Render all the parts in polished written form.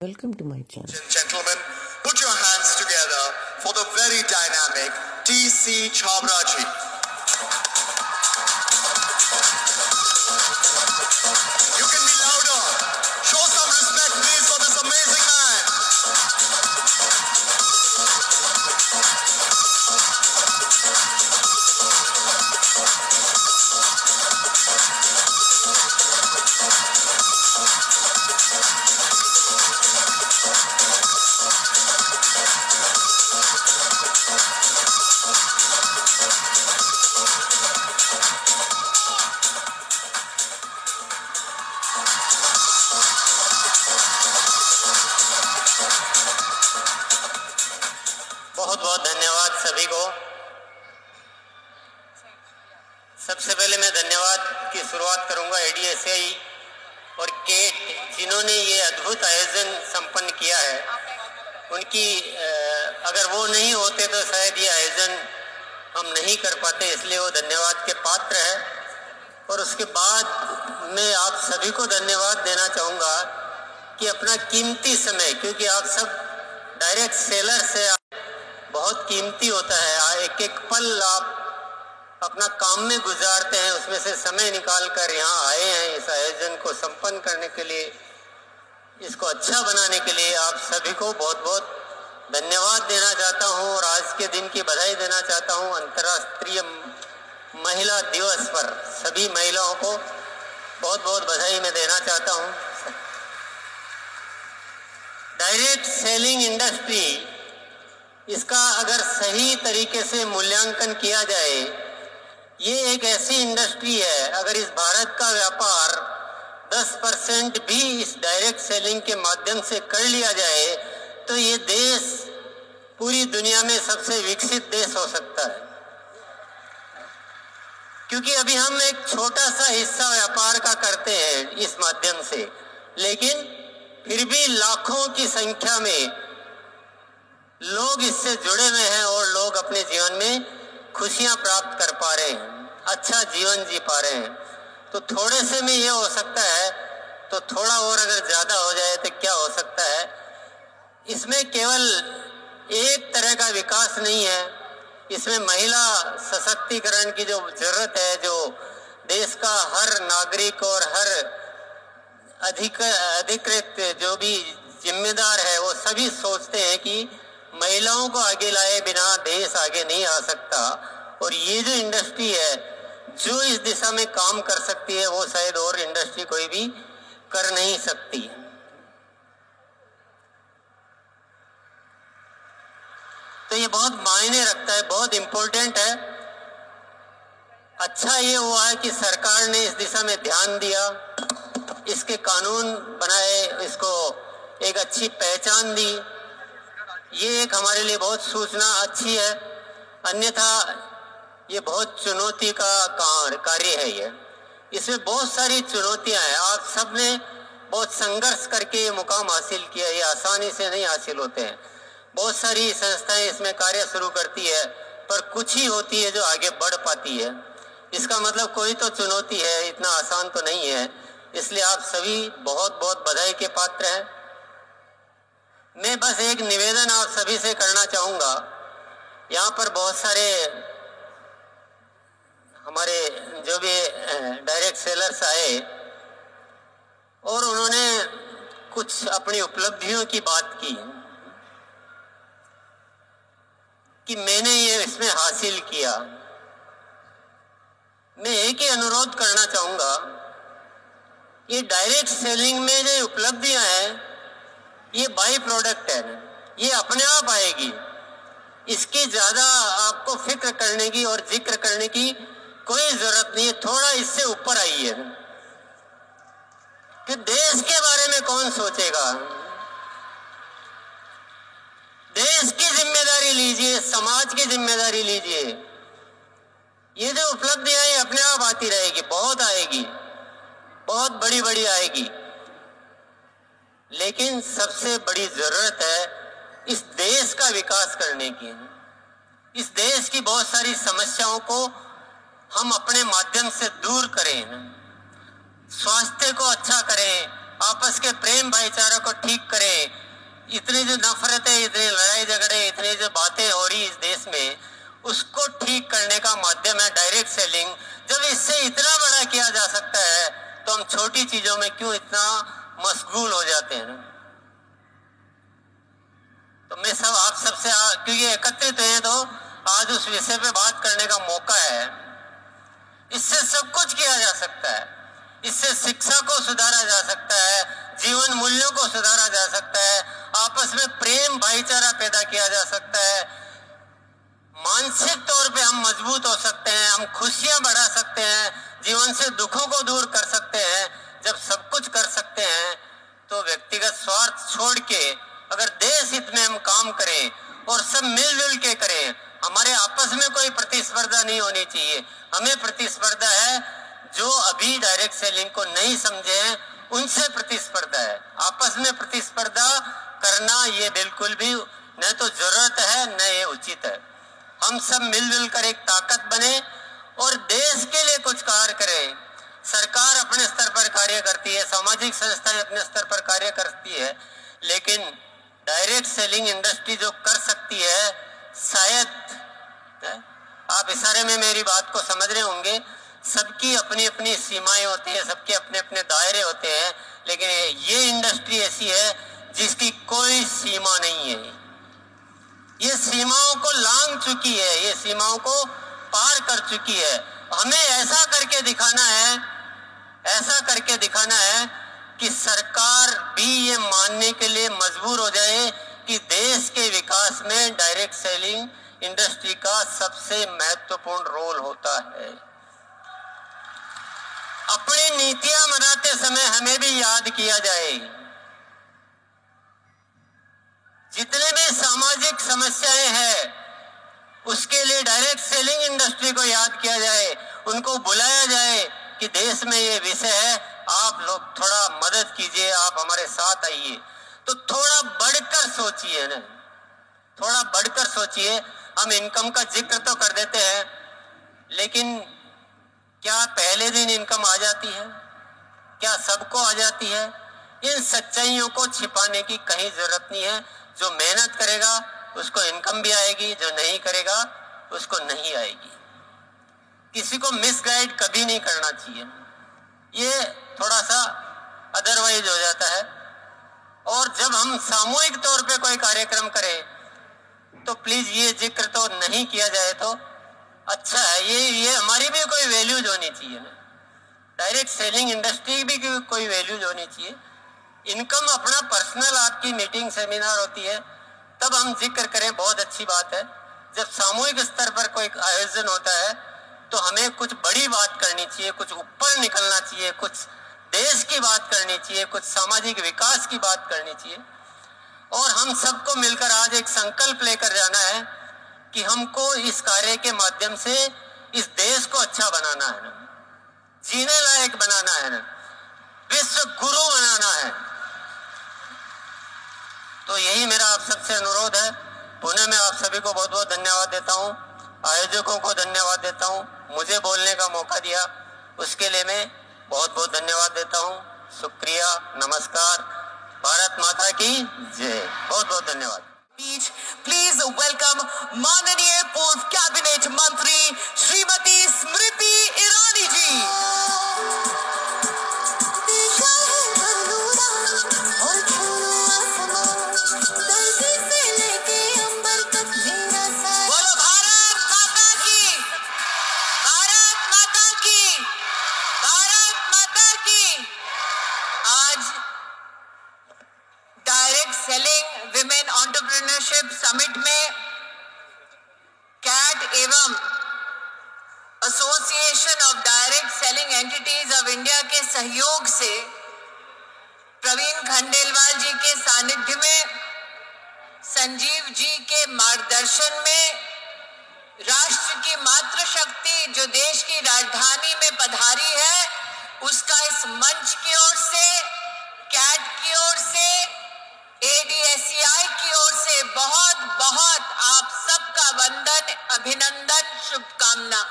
Welcome to my channel. Gentlemen, put your hands together for the very dynamic T.C. Chhabra ji. You can be louder. Show some respect, please, for this amazing man. बहुत बहुत धन्यवाद सभी को। सबसे पहले मैं धन्यवाद की शुरुआत करूंगा ADSI और केट, जिन्होंने ये अद्भुत आयोजन संपन्न किया है। उनकी अगर वो नहीं होते तो शायद ये आयोजन हम नहीं कर पाते, इसलिए वो धन्यवाद के पात्र है। और उसके बाद मैं आप सभी को धन्यवाद देना चाहूँगा कि अपना कीमती समय, क्योंकि आप सब डायरेक्ट सेलर से बहुत कीमती होता है, एक एक पल आप अपना काम में गुजारते हैं, उसमें से समय निकाल कर यहाँ आए हैं इस आयोजन को संपन्न करने के लिए, इसको अच्छा बनाने के लिए। आप सभी को बहुत बहुत धन्यवाद देना चाहता हूँ और आज के दिन की बधाई देना चाहता हूँ। अंतर्राष्ट्रीय महिला दिवस पर सभी महिलाओं को बहुत बहुत बधाई मैं देना चाहता हूँ। डायरेक्ट सेलिंग इंडस्ट्री, इसका अगर सही तरीके से मूल्यांकन किया जाए, ये एक ऐसी इंडस्ट्री है, अगर इस भारत का व्यापार 10% भी इस डायरेक्ट सेलिंग के माध्यम से कर लिया जाए तो ये देश पूरी दुनिया में सबसे विकसित देश हो सकता है। क्योंकि अभी हम एक छोटा सा हिस्सा व्यापार का करते हैं इस माध्यम से, लेकिन फिर भी लाखों की संख्या में लोग इससे जुड़े हुए हैं और लोग अपने जीवन में खुशियां प्राप्त कर पा रहे हैं, अच्छा जीवन जी पा रहे हैं। तो थोड़े से में ये हो सकता है, तो थोड़ा और अगर ज़्यादा हो जाए तो क्या हो सकता है। इसमें केवल एक तरह का विकास नहीं है, इसमें महिला सशक्तिकरण की जो जरूरत है, जो देश का हर नागरिक और हर अधिकृत जो भी जिम्मेदार है, वो सभी सोचते हैं कि महिलाओं को आगे लाए बिना देश आगे नहीं आ सकता। और ये जो इंडस्ट्री है जो इस दिशा में काम कर सकती है, वो शायद और इंडस्ट्री कोई भी कर नहीं सकती। तो ये बहुत मायने रखता है, बहुत इम्पोर्टेंट है। अच्छा ये हुआ है कि सरकार ने इस दिशा में ध्यान दिया, इसके कानून बनाए, इसको एक अच्छी पहचान दी। ये एक हमारे लिए बहुत सूचना अच्छी है, अन्यथा ये बहुत चुनौती का कार्य है। ये इसमें बहुत सारी चुनौतियां हैं। आप सब ने बहुत संघर्ष करके ये मुकाम हासिल किया, ये आसानी से नहीं हासिल होते हैं। बहुत सारी संस्थाएं इसमें कार्य शुरू करती है, पर कुछ ही होती है जो आगे बढ़ पाती है। इसका मतलब कोई तो चुनौती है, इतना आसान तो नहीं है। इसलिए आप सभी बहुत बहुत बधाई के पात्र हैं। मैं बस एक निवेदन आप सभी से करना चाहूँगा। यहाँ पर बहुत सारे हमारे जो भी डायरेक्ट सेलर्स आए और उन्होंने कुछ अपनी उपलब्धियों की बात की कि मैंने ये इसमें हासिल किया। मैं एक ही अनुरोध करना चाहूँगा, ये डायरेक्ट सेलिंग में जो उपलब्धियाँ हैं ये बाई प्रोडक्ट है, ये अपने आप आएगी। इसकी ज़्यादा आपको फिक्र करने की और जिक्र करने की कोई ज़रूरत नहीं है। थोड़ा इससे ऊपर आइए कि देश के बारे में कौन सोचेगा। देश की जिम्मेदारी लीजिए, समाज की जिम्मेदारी लीजिए। ये जो उपलब्धियां ये अपने आप आती रहेगी, बहुत आएगी, बहुत बड़ी बड़ी आएगी। लेकिन सबसे बड़ी जरूरत है इस देश का विकास करने की। इस देश की बहुत सारी समस्याओं को हम अपने माध्यम से दूर करें, स्वास्थ्य को अच्छा करें, आपस के प्रेम भाईचारा को ठीक करे। इतनी जो नफरतें, इतनी लड़ाई झगड़े, इतनी जो बातें हो रही इस देश में, उसको ठीक करने का माध्यम है डायरेक्ट सेलिंग। जब इससे इतना बड़ा किया जा सकता है तो हम छोटी चीजों में क्यों इतना मशगूल हो जाते हैं? तो मैं सब आप सबसे क्योंकि एकत्रित हैं तो आज उस विषय पे बात करने का मौका है। इससे सब कुछ किया जा सकता है। इससे शिक्षा को सुधारा जा सकता है, जीवन मूल्यों को सुधारा जा सकता है, आपस में प्रेम भाईचारा पैदा किया जा सकता है, मानसिक तौर पे हम मजबूत हो सकते हैं, हम खुशियां बढ़ा सकते हैं, जीवन से दुखों को दूर कर सकते हैं। जब सब कुछ कर सकते हैं तो व्यक्तिगत स्वार्थ छोड़ के अगर देश हित में हम काम करें और सब मिलजुल के करें, हमारे आपस में कोई प्रतिस्पर्धा नहीं होनी चाहिए। हमें प्रतिस्पर्धा है जो अभी डायरेक्ट सेलिंग को नहीं समझे हैं, उनसे प्रतिस्पर्धा है। आपस में प्रतिस्पर्धा करना ये बिल्कुल भी न तो जरूरत है न ये उचित है। हम सब मिलजुल कर एक ताकत बने और देश के लिए कुछ कार्य करें। सरकार अपने स्तर पर कार्य करती है, सामाजिक संस्थाएं अपने स्तर पर कार्य करती है, लेकिन डायरेक्ट सेलिंग इंडस्ट्री जो कर सकती है, शायद आप इशारे में मेरी बात को समझ रहे होंगे, सबकी अपनी अपनी सीमाएं होती हैं, सबके अपने अपने दायरे होते हैं, लेकिन ये इंडस्ट्री ऐसी है जिसकी कोई सीमा नहीं है। ये सीमाओं को लांघ चुकी है, ये सीमाओं को पार कर चुकी है। हमें ऐसा करके दिखाना है, ऐसा करके दिखाना है कि सरकार भी ये मानने के लिए मजबूर हो जाए कि देश के विकास में डायरेक्ट सेलिंग इंडस्ट्री का सबसे महत्वपूर्ण रोल होता है। अपनी नीतियां बनाते समय हमें भी याद किया जाए, जितने भी सामाजिक समस्याएं हैं उसके लिए डायरेक्ट सेलिंग इंडस्ट्री को याद किया जाए, उनको बुलाया जाए कि देश में ये विषय है, आप लोग थोड़ा मदद कीजिए, आप हमारे साथ आइए। तो थोड़ा बढ़कर सोचिए ना, थोड़ा बढ़कर सोचिए। हम इनकम का जिक्र तो कर देते हैं, लेकिन क्या पहले दिन इनकम आ जाती है? क्या सबको आ जाती है? इन सच्चाइयों को छिपाने की कहीं जरूरत नहीं है। जो मेहनत करेगा उसको इनकम भी आएगी, जो नहीं करेगा उसको नहीं आएगी। किसी को मिसगाइड कभी नहीं करना चाहिए, ये थोड़ा सा अदरवाइज हो जाता है। और जब हम सामूहिक तौर पे कोई कार्यक्रम करें तो प्लीज ये जिक्र तो नहीं किया जाए तो अच्छा है। ये हमारी भी कोई वैल्यूज होनी चाहिए ना, डायरेक्ट सेलिंग इंडस्ट्री भी कोई वैल्यूज होनी चाहिए। इनकम अपना पर्सनल आपकी मीटिंग सेमिनार होती है तब हम जिक्र करें, बहुत अच्छी बात है। जब सामूहिक स्तर पर कोई आयोजन होता है तो हमें कुछ बड़ी बात करनी चाहिए, कुछ ऊपर निकलना चाहिए, कुछ देश की बात करनी चाहिए, कुछ सामाजिक विकास की बात करनी चाहिए। और हम सबको मिलकर आज एक संकल्प लेकर जाना है कि हमको इस कार्य के माध्यम से इस देश को अच्छा बनाना है ना, जीने लायक बनाना है ना, विश्व गुरु बनाना है। तो यही मेरा आप सबसे अनुरोध है। पुणे में आप सभी को बहुत बहुत धन्यवाद देता हूँ, आयोजकों को धन्यवाद देता हूँ, मुझे बोलने का मौका दिया उसके लिए मैं बहुत बहुत धन्यवाद देता हूँ। शुक्रिया, नमस्कार, भारत माता की जय। बहुत बहुत धन्यवाद। Please welcome माननीय पूर्व कैबिनेट मंत्री श्रीमती स्मृति ईरानी जी। एंटरप्रेन्योरशिप समिट में कैट एवं association of direct selling entities of India के सहयोग से प्रवीण खंडेलवाल जी के सानिध्य में, संजीव जी के मार्गदर्शन में राष्ट्र की मातृशक्ति जो देश की राजधानी में पधारी है, उसका इस मंच की ओर से, कैट की ओर से, ADSCI की ओर से बहुत बहुत आप सबका वंदन, अभिनंदन, शुभकामना।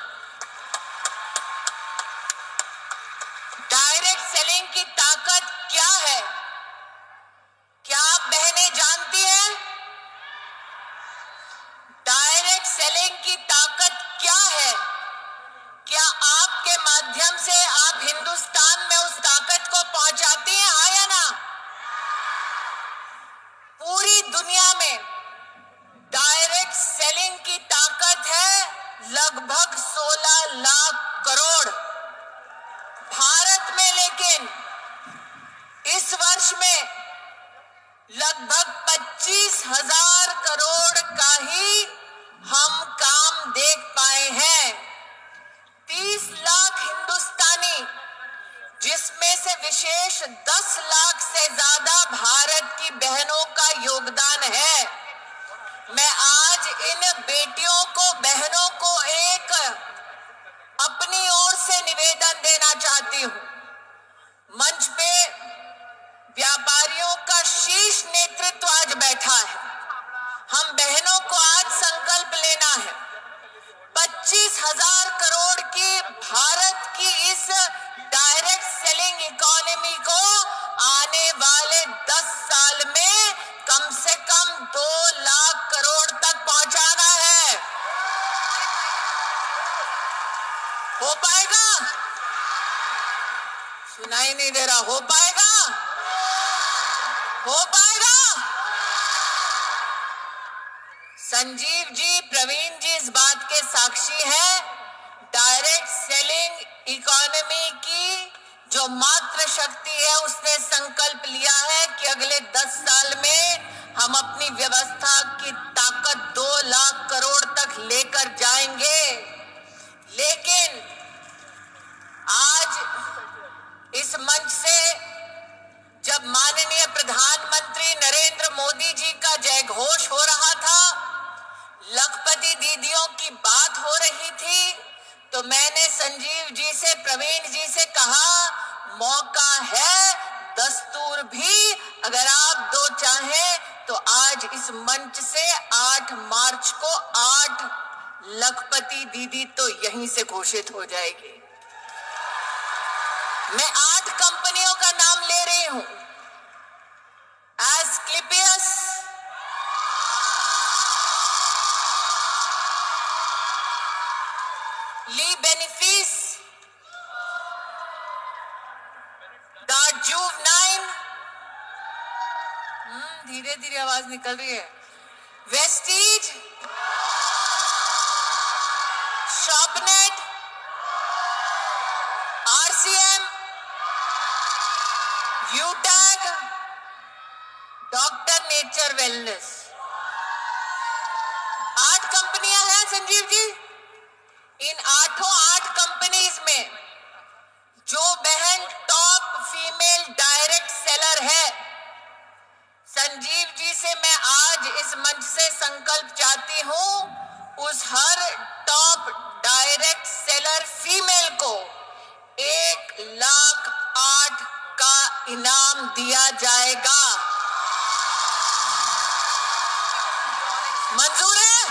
डायरेक्ट सेलिंग की ताकत क्या है? लगभग 25,000 करोड़ का ही हम काम देख पाए हैं। 30 लाख हिंदुस्तानी, जिसमें से विशेष 10 लाख से ज्यादा भारत की बहनों का योगदान है। मैं आज इन बेटियों को, बहनों को एक अपनी ओर से निवेदन देना चाहती हूं। मंच पे व्यापारियों का शीर्ष नेतृत्व आज बैठा है। हम बहनों को आज संकल्प लेना है। 25,000 करोड़ की भारत की इस डायरेक्ट सेलिंग इकोनॉमी को आने वाले 10 साल में कम से कम 2 लाख करोड़ तक पहुंचाना है। हो पाएगा? सुनाई नहीं दे रहा। हो पाएगा? हो पाएगा? संजीव जी, प्रवीण जी इस बात के साक्षी हैं। डायरेक्ट सेलिंग इकोनॉमी की जो मात्र शक्ति है, उसने संकल्प लिया है कि अगले 10 साल में हम अपनी व्यवस्था की ताकत 2 लाख करोड़ तक लेकर जाएंगे। लेकिन आज इस मंच से जब माननीय प्रधानमंत्री नरेंद्र मोदी जी का जयघोष हो रहा था, लखपति दीदियों की बात हो रही थी, तो मैंने संजीव जी से, प्रवीण जी से कहा, मौका है, दस्तूर भी अगर आप 2 चाहें तो आज इस मंच से 8 मार्च को 8 लखपति दीदी तो यहीं से घोषित हो जाएगी। मैं 8 कंपनियों का नाम ले रही हूं। एस्क्लेपियस, ली बेनिफिस, दार्जुव9, धीरे धीरे आवाज निकल रही है, वेस्टीज, शॉपनेट, आरसीएम, यूटैग, डॉक्टर नेचर वेलनेस। 8 कंपनियां हैं संजीव जी। इन 8 कंपनीज में जो बहन टॉप फीमेल डायरेक्ट सेलर है, संजीव जी से मैं आज इस मंच से संकल्प चाहती हूं, उस हर टॉप डायरेक्ट सेलर फीमेल को 1,08,000 का इनाम दिया जाएगा। मंजूर है?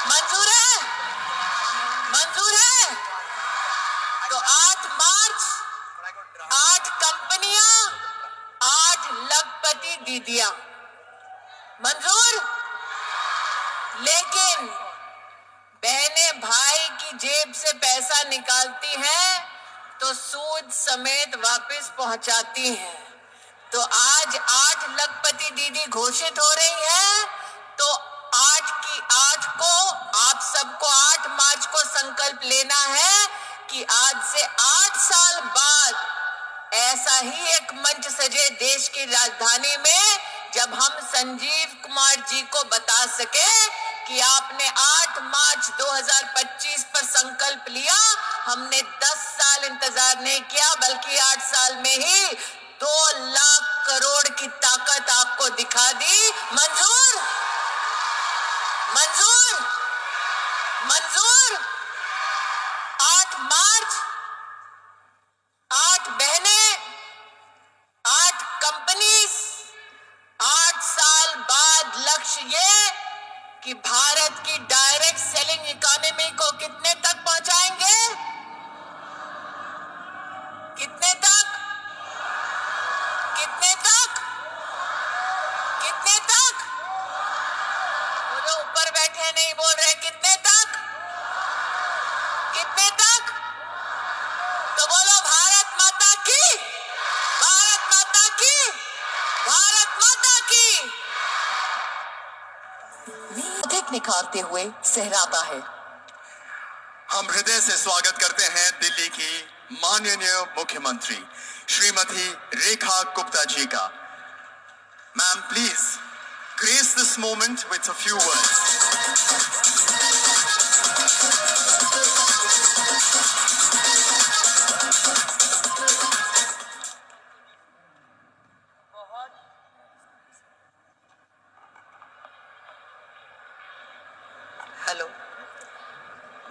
मंजूर है? मंजूर है? तो 8 मार्च 8 कंपनियां, 8 लखपति दीदियां। मंजूर? लेकिन बहनें भाई की जेब से पैसा निकालती हैं तो सूद समेत वापस पहुंचाती हैं। तो आज 8 लखपति दीदी घोषित हो रही हैं, तो 8 की 8 को, आप सबको 8 मार्च को संकल्प लेना है कि आज से 8 साल बाद ऐसा ही एक मंच सजे देश की राजधानी में, जब हम संजीव कुमार जी को बता सके कि आपने 8 मार्च 2025 पर संकल्प लिया, हमने 10 साल इंतजार नहीं किया, बल्कि 8 साल में ही 2 लाख करोड़ की ताकत आपको दिखा दी। मंजूर? मंजूर? मंजूर? 8 मार्च, 8 बहनें, 8 कंपनीज, 8 साल बाद लक्ष्य ये कि भारत की डायरेक्ट सेलिंग इकोनॉमी को कितने तक पहुंचाएंगे? कितने तक? कितने तक? कितने तक? वो जो ऊपर बैठे नहीं बोल रहे, कितने तक? कितने तक? तो बोलो भारत माता की, भारत माता की, भारत माता की। अधिक निखारते हुए सहराता है। हम हृदय से स्वागत करते हैं दिल्ली की माननीय मुख्यमंत्री श्रीमती रेखा गुप्ता जी का। please grace this moment with a few words. Hello,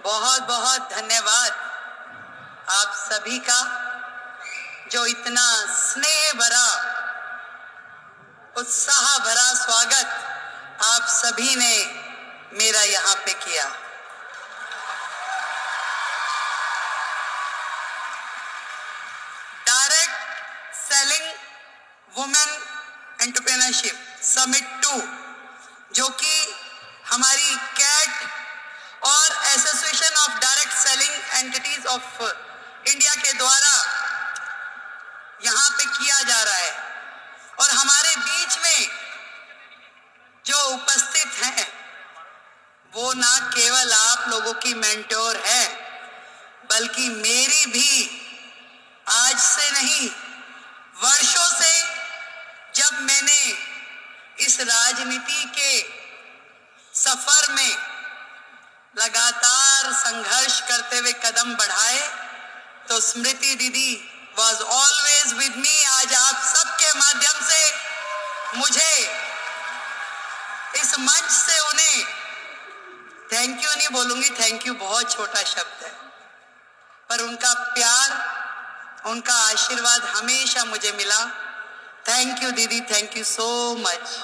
बहुत बहुत धन्यवाद आप सभी का जो इतना स्नेह भरा, उत्साह भरा स्वागत आप सभी ने मेरा यहाँ पे किया। Direct selling women entrepreneurship summit 2 जो कि हमारी कैट और association of direct selling entities of India के द्वारा यहाँ पे किया जा रहा है, और हमारे बीच में जो उपस्थित हैं वो ना केवल आप लोगों की मेंटोर है, बल्कि मेरी भी आज से नहीं वर्षों से, जब मैंने इस राजनीति के सफर में लगातार संघर्ष करते हुए कदम बढ़ाए, तो स्मृति दीदी वॉज ऑलवेज विद मी। आज आप सबके माध्यम से मुझे इस मंच से उन्हें थैंक यू नहीं बोलूंगी, थैंक यू बहुत छोटा शब्द है, पर उनका प्यार, उनका आशीर्वाद हमेशा मुझे मिला। थैंक यू दीदी, थैंक यू सो मच।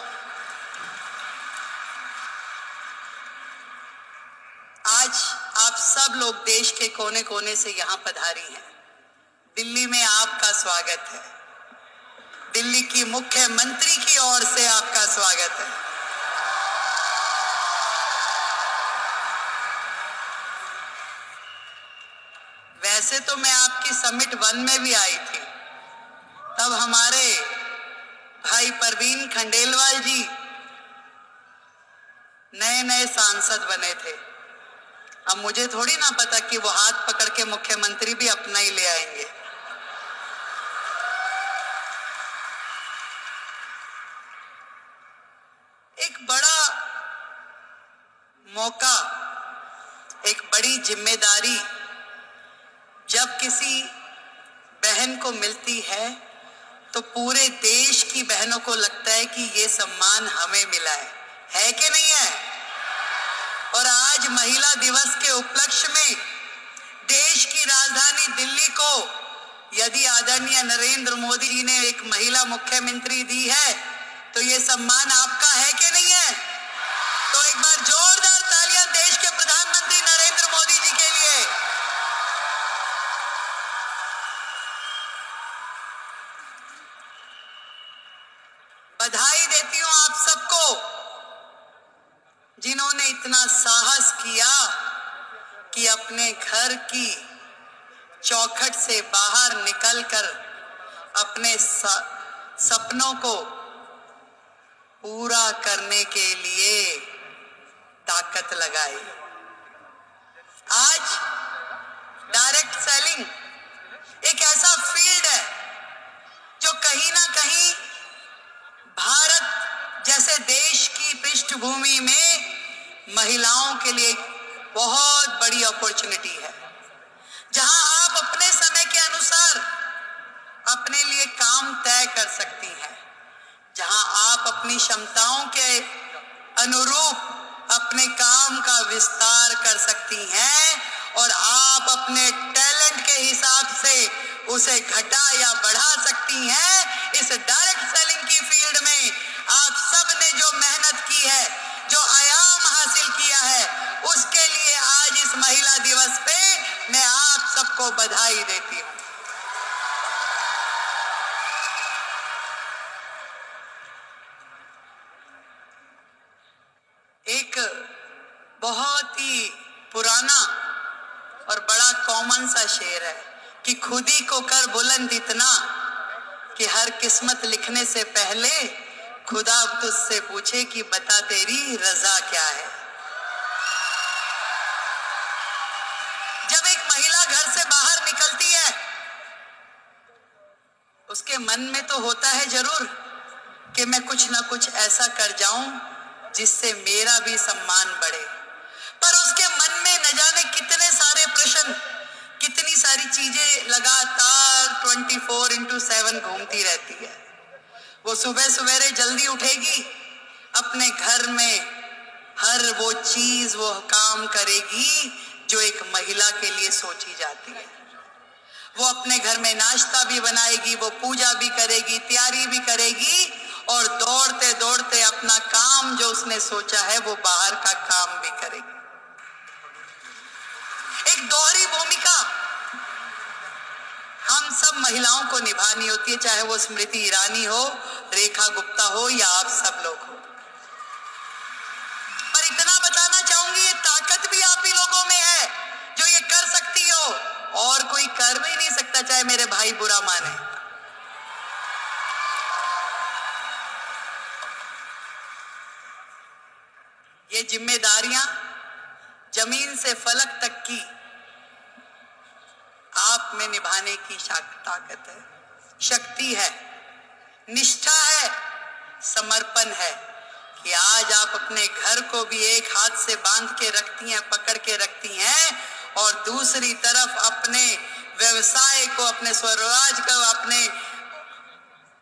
आज आप सब लोग देश के कोने कोने से यहाँ पधारी हैं। दिल्ली में आपका स्वागत है, दिल्ली की मुख्यमंत्री की ओर से आपका स्वागत है। वैसे तो मैं आपकी समिट 1 में भी आई थी, तब हमारे भाई परवीन खंडेलवाल जी नए नए सांसद बने थे। अब मुझे थोड़ी ना पता कि वो हाथ पकड़ के मुख्यमंत्री भी अपना ही ले आएंगे। एक बड़ा मौका, एक बड़ी जिम्मेदारी जब किसी बहन को मिलती है, तो पूरे देश की बहनों को लगता है कि ये सम्मान हमें मिला है कि नहीं है? और आज महिला दिवस के उपलक्ष्य में देश की राजधानी दिल्ली को यदि आदरणीय नरेंद्र मोदी जी ने एक महिला मुख्यमंत्री दी है, तो ये सम्मान आपका है कि नहीं है? तो एक बार जोरदार तालियां देश के प्रधानमंत्री नरेंद्र मोदी जी के लिए। बधाई देती हूं आप सबको जिन्होंने इतना साहस किया कि अपने घर की चौखट से बाहर निकलकर अपने सपनों को पूरा करने के लिए ताकत लगाई। आज डायरेक्ट सेलिंग एक ऐसा फील्ड है जो कहीं ना कहीं भारत जैसे देश की पृष्ठभूमि में महिलाओं के लिए बहुत बड़ी अपॉर्चुनिटी है, जहां आप अपने समय के अनुसार अपने लिए काम तय कर सकती हैं, जहां आप अपनी क्षमताओं के अनुरूप अपने काम का विस्तार कर सकती हैं, और आप अपने टैलेंट के हिसाब से उसे घटा या बढ़ा सकती हैं। इस डायरेक्ट सेलिंग की फील्ड में आप सब ने जो मेहनत की है, जो आयाम हासिल किया है, उसके लिए आज इस महिला दिवस पे मैं आप सबको बधाई देती हूं। एक बहुत ही पुराना और बड़ा कॉमन सा शेर है कि खुद ही को कर बुलंद इतना कि हर किस्मत लिखने से पहले खुदा तुझसे पूछे कि बता तेरी रजा क्या है। जब एक महिला घर से बाहर निकलती है, उसके मन में तो होता है जरूर कि मैं कुछ ना कुछ ऐसा कर जाऊं जिससे मेरा भी सम्मान बढ़े। पर उसके मन में न जाने कितने सारे प्रश्न, कितनी सारी चीजें लगातार 24/7 घूमती रहती है। वो सुबह सवेरे जल्दी उठेगी, अपने घर में हर वो चीज, वो काम करेगी जो एक महिला के लिए सोची जाती है। वो अपने घर में नाश्ता भी बनाएगी, वो पूजा भी करेगी, तैयारी भी करेगी, और दौड़ते दौड़ते अपना काम जो उसने सोचा है वो बाहर का काम भी करेगी। एक दोहरी भूमिका हम सब महिलाओं को निभानी होती है, चाहे वो स्मृति ईरानी हो, रेखा गुप्ता हो या आप सब लोग हो। पर इतना बताना चाहूंगी, ये ताकत भी आप ही लोगों में है जो ये कर सकती हो, और कोई कर भी नहीं सकता, चाहे मेरे भाई बुरा माने। ये जिम्मेदारियां जमीन से फलक तक की आप में निभाने की ताकत है, शक्ति है, निष्ठा है, समर्पण है कि आज आप अपने घर को भी एक हाथ से बांध के रखती हैं, पकड़ के रखती हैं, और दूसरी तरफ अपने व्यवसाय को, अपने स्वरोजगार को, अपने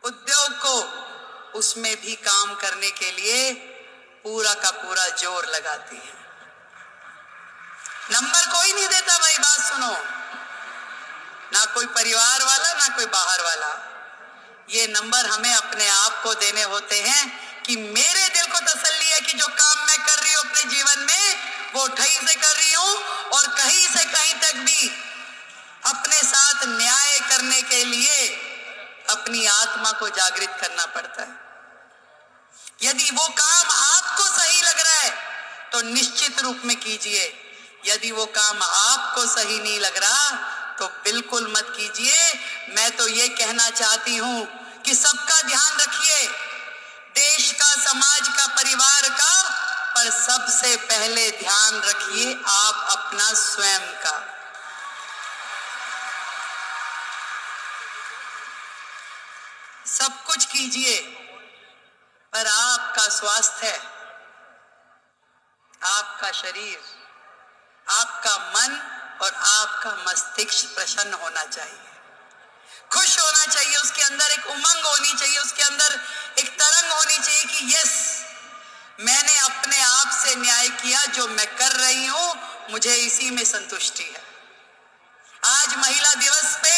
उद्योग को, उसमें भी काम करने के लिए पूरा का पूरा जोर लगाती है। नंबर कोई नहीं देता भाई, बात सुनो, ना कोई परिवार वाला, ना कोई बाहर वाला। ये नंबर हमें अपने आप को देने होते हैं कि मेरे दिल को तसल्ली है कि जो काम मैं कर रही हूं अपने जीवन में वो ठही से कर रही हूं, और कहीं से कहीं तक भी अपने साथ न्याय करने के लिए अपनी आत्मा को जागृत करना पड़ता है। यदि वो काम आपको सही लग रहा है तो निश्चित रूप में कीजिए, यदि वो काम आपको सही नहीं लग रहा तो बिल्कुल मत कीजिए। मैं तो ये कहना चाहती हूं कि सबका ध्यान रखिए, देश का, समाज का, परिवार का, पर सबसे पहले ध्यान रखिए आप अपना स्वयं का। सब कुछ कीजिए पर आपका स्वास्थ्य, आपका शरीर, आपका मन और आपका मस्तिष्क प्रसन्न होना चाहिए, खुश होना चाहिए, उसके अंदर एक उमंग होनी चाहिए, उसके अंदर एक तरंग होनी चाहिए कि यस, मैंने अपने आप से न्याय किया, जो मैं कर रही हूं मुझे इसी में संतुष्टि है। आज महिला दिवस पे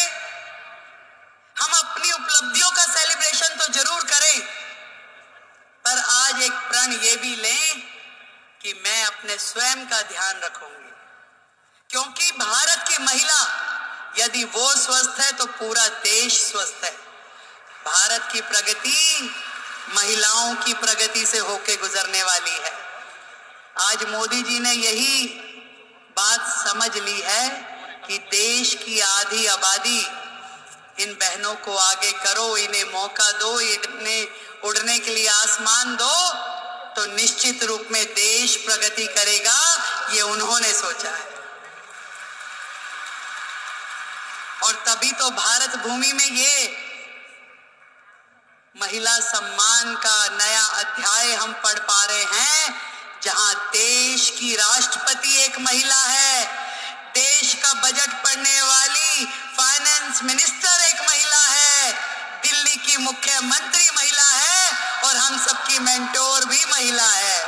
हम अपनी उपलब्धियों का सेलिब्रेशन तो जरूर करें, पर आज एक प्रण ये भी लें कि मैं अपने स्वयं का ध्यान रखूंगी, क्योंकि भारत की महिला यदि वो स्वस्थ है तो पूरा देश स्वस्थ है। भारत की प्रगति महिलाओं की प्रगति से होके गुजरने वाली है। आज मोदी जी ने यही बात समझ ली है कि देश की आधी आबादी, इन बहनों को आगे करो, इन्हें मौका दो, इन्हें उड़ने के लिए आसमान दो, तो निश्चित रूप में देश प्रगति करेगा। ये उन्होंने सोचा है, और तभी तो भारत भूमि में ये महिला सम्मान का नया अध्याय हम पढ़ पा रहे हैं, जहां देश की राष्ट्रपति एक महिला है, देश का बजट पढ़ने वाली फाइनेंस मिनिस्टर एक महिला है, दिल्ली की मुख्यमंत्री महिला है, और हम सबकी मेंटोर भी महिला है।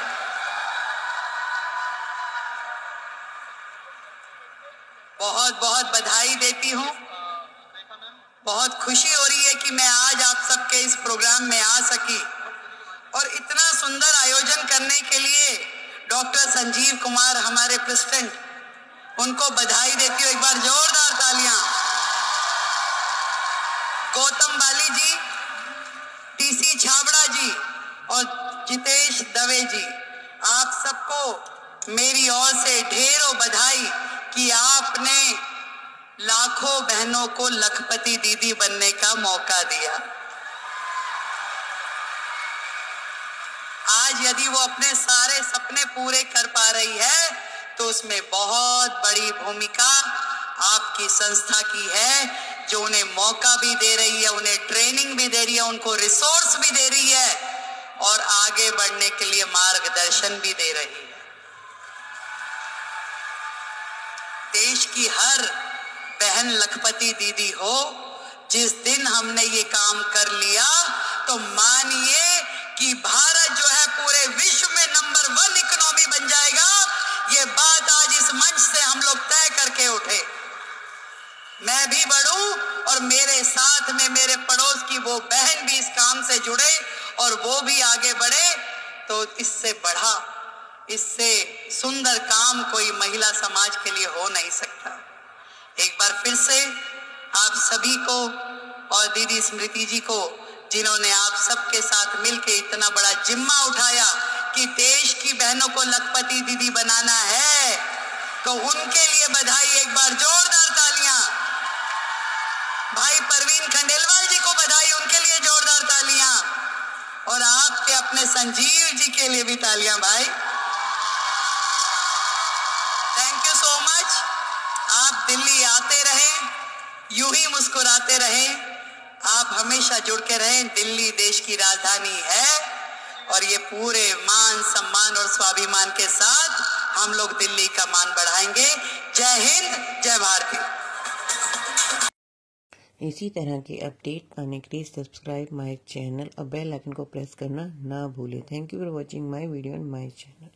बहुत बहुत बधाई देती हूं, बहुत खुशी हो रही है कि मैं आज आप सबके इस प्रोग्राम में आ सकी, और इतना सुंदर आयोजन करने के लिए डॉक्टर संजीव कुमार हमारे प्रेसिडेंट, उनको बधाई देती हूँ, एक बार जोरदार तालियां। गौतम बाली जी, टीसी छाबड़ा जी और जितेश दवे जी, आप सबको मेरी ओर से ढेरों बधाई कि आपने लाखों बहनों को लखपति दीदी बनने का मौका दिया। आज यदि वो अपने सारे सपने पूरे कर पा रही है तो उसमें बहुत बड़ी भूमिका आपकी संस्था की है, जो उन्हें मौका भी दे रही है, उन्हें ट्रेनिंग भी दे रही है, उनको रिसोर्स भी दे रही है और आगे बढ़ने के लिए मार्गदर्शन भी दे रही है। देश की हर बहन लखपति दीदी हो, जिस दिन हमने ये काम कर लिया तो मानिए कि भारत जो है पूरे विश्व में नंबर 1 इकोनॉमी बन जाएगा। ये बात आज इस मंच से हम लोग तय करके उठे। मैं भी बढ़ूं और मेरे साथ में मेरे पड़ोस की वो बहन भी इस काम से जुड़े और वो भी आगे बढ़े, तो इससे बढ़ा, इससे सुंदर काम कोई महिला समाज के लिए हो नहीं सकता। एक बार फिर से आप सभी को और दीदी स्मृति जी को, जिन्होंने आप सबके साथ मिलकर इतना बड़ा जिम्मा उठाया कि देश की बहनों को लखपति दीदी बनाना है, तो उनके लिए बधाई। एक बार जोरदार तालियां। भाई परवीन खंडेलवाल जी को बधाई, उनके लिए जोरदार तालियां। और आपके अपने संजीव जी के लिए भी तालियां भाई। Thank you so much. आप दिल्ली आते रहें, यूं ही मुस्कुराते रहें, आप हमेशा जुड़ के रहें। दिल्ली देश की राजधानी है और ये पूरे मान सम्मान और स्वाभिमान के साथ हम लोग दिल्ली का मान बढ़ाएंगे। जय हिंद, जय भारती। इसी तरह के अपडेट पाने के लिए सब्सक्राइब माय चैनल और बेल आइकन को प्रेस करना ना भूलें। Thank you for watching my video and my channel.